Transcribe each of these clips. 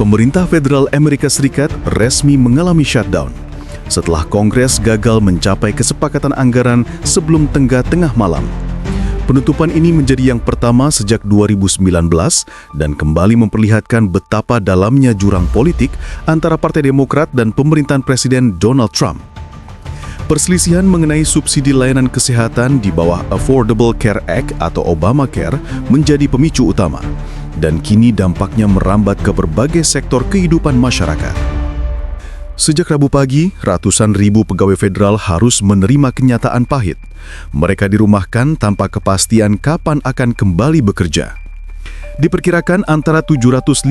Pemerintah Federal Amerika Serikat resmi mengalami shutdown setelah Kongres gagal mencapai kesepakatan anggaran sebelum tengah malam. Penutupan ini menjadi yang pertama sejak 2019 dan kembali memperlihatkan betapa dalamnya jurang politik antara Partai Demokrat dan pemerintahan Presiden Donald Trump. Perselisihan mengenai subsidi layanan kesehatan di bawah Affordable Care Act atau Obamacare menjadi pemicu utama, dan kini dampaknya merambat ke berbagai sektor kehidupan masyarakat. Sejak Rabu pagi, ratusan ribu pegawai federal harus menerima kenyataan pahit. Mereka dirumahkan tanpa kepastian kapan akan kembali bekerja. Diperkirakan antara 750.000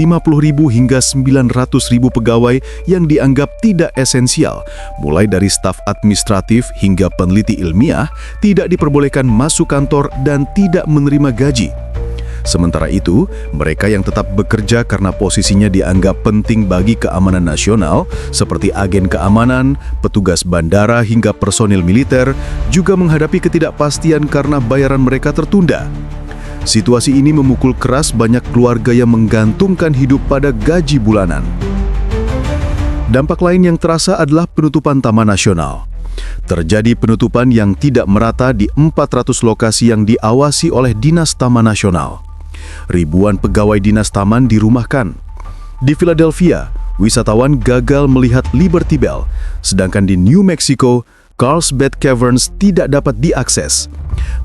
hingga 900.000 pegawai yang dianggap tidak esensial, mulai dari staf administratif hingga peneliti ilmiah, tidak diperbolehkan masuk kantor dan tidak menerima gaji. Sementara itu, mereka yang tetap bekerja karena posisinya dianggap penting bagi keamanan nasional, seperti agen keamanan, petugas bandara hingga personil militer, juga menghadapi ketidakpastian karena bayaran mereka tertunda. Situasi ini memukul keras banyak keluarga yang menggantungkan hidup pada gaji bulanan. Dampak lain yang terasa adalah penutupan Taman Nasional. Terjadi penutupan yang tidak merata di 400 lokasi yang diawasi oleh Dinas Taman Nasional. Ribuan pegawai dinas taman dirumahkan. Di Philadelphia, wisatawan gagal melihat Liberty Bell, sedangkan di New Mexico, Carlsbad Caverns tidak dapat diakses.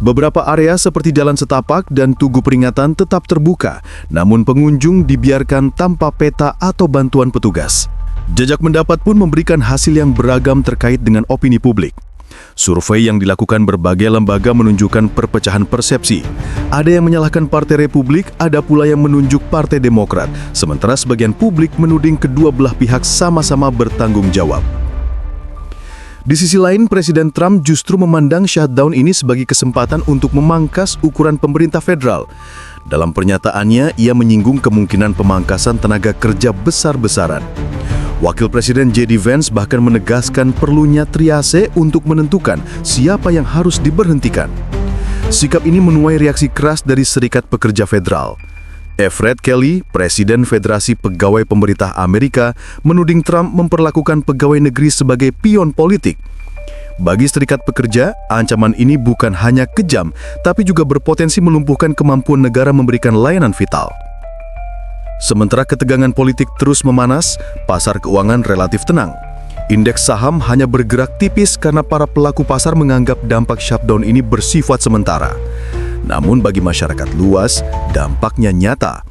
Beberapa area seperti jalan setapak dan tugu peringatan tetap terbuka, namun pengunjung dibiarkan tanpa peta atau bantuan petugas. Jajak pendapat pun memberikan hasil yang beragam terkait dengan opini publik. Survei yang dilakukan berbagai lembaga menunjukkan perpecahan persepsi. Ada yang menyalahkan Partai Republik, ada pula yang menunjuk Partai Demokrat, sementara sebagian publik menuding kedua belah pihak sama-sama bertanggung jawab. Di sisi lain, Presiden Trump justru memandang shutdown ini sebagai kesempatan untuk memangkas ukuran pemerintah federal. Dalam pernyataannya, ia menyinggung kemungkinan pemangkasan tenaga kerja besar-besaran. Wakil Presiden J.D. Vance bahkan menegaskan perlunya triase untuk menentukan siapa yang harus diberhentikan. Sikap ini menuai reaksi keras dari Serikat Pekerja Federal. Fred Kelly, Presiden Federasi Pegawai Pemerintah Amerika, menuding Trump memperlakukan pegawai negeri sebagai pion politik. Bagi Serikat Pekerja, ancaman ini bukan hanya kejam, tapi juga berpotensi melumpuhkan kemampuan negara memberikan layanan vital. Sementara ketegangan politik terus memanas, pasar keuangan relatif tenang. Indeks saham hanya bergerak tipis karena para pelaku pasar menganggap dampak shutdown ini bersifat sementara. Namun bagi masyarakat luas, dampaknya nyata.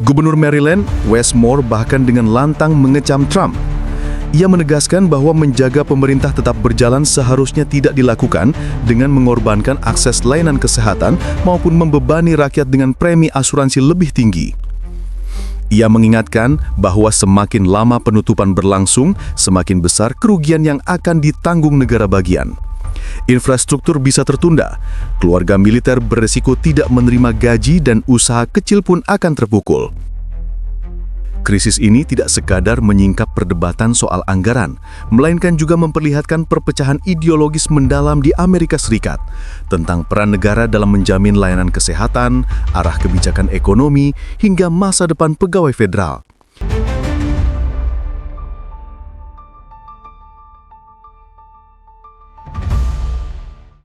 Gubernur Maryland, Wes Moore, bahkan dengan lantang mengecam Trump. Ia menegaskan bahwa menjaga pemerintah tetap berjalan seharusnya tidak dilakukan dengan mengorbankan akses layanan kesehatan maupun membebani rakyat dengan premi asuransi lebih tinggi. Ia mengingatkan bahwa semakin lama penutupan berlangsung, semakin besar kerugian yang akan ditanggung negara bagian. Infrastruktur bisa tertunda, keluarga militer beresiko tidak menerima gaji dan usaha kecil pun akan terpukul. Krisis ini tidak sekadar menyingkap perdebatan soal anggaran, melainkan juga memperlihatkan perpecahan ideologis mendalam di Amerika Serikat tentang peran negara dalam menjamin layanan kesehatan, arah kebijakan ekonomi, hingga masa depan pegawai federal.